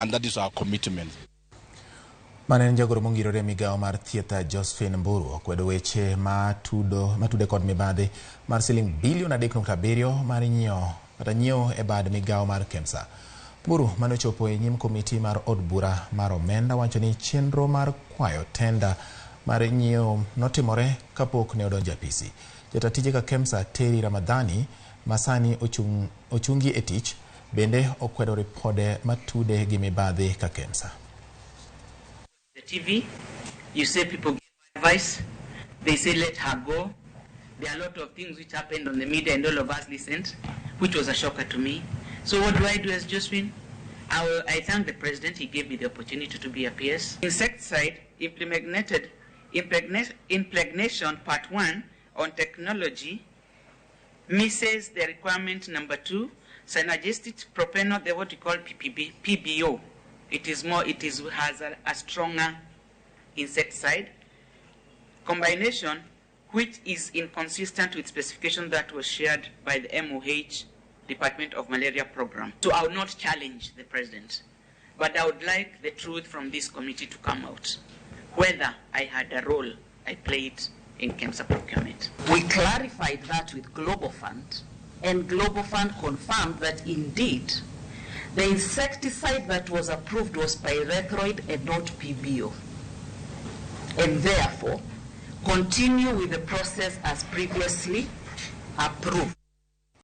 and that is our commitment. Manen jagoro mongirore migao mar thietha Josephine Mburu okwedo weche matude kod mibadhi mar siling bilion 3.7 mar nyiewo e bad migao mar Kemsa. Mburu manochopo e nyim komiti mar od bura mar omenda wacho ni chenro mar kwayo tenda mar nyiewo notimore kapok ne odonjo apisi. Jatatije ka Kemsa Teri Ramadhani masani ochungi e tich bende okwedo ripode matude gi mibadhi ka Kemsa. The TV, you say people give advice, they say let her go. There are a lot of things which happened on the media and all of us listened, which was a shocker to me. So what do I do as Josephine? I thank the president, he gave me the opportunity to be a PS. Insecticide impregnation part 1 on technology misses the requirement number 2, synergistic propanol, the what we call PBO. It has a stronger insecticide combination which is inconsistent with specification that was shared by the MOH Department of Malaria Program. So I would not challenge the president, but I would like the truth from this committee to come out, whether I had a role I played in Kemsa procurement. We clarified that with Global Fund, and Global Fund confirmed that indeed the insecticide that was approved was pyrethroid and not PBO, and therefore continue with the process as previously approved.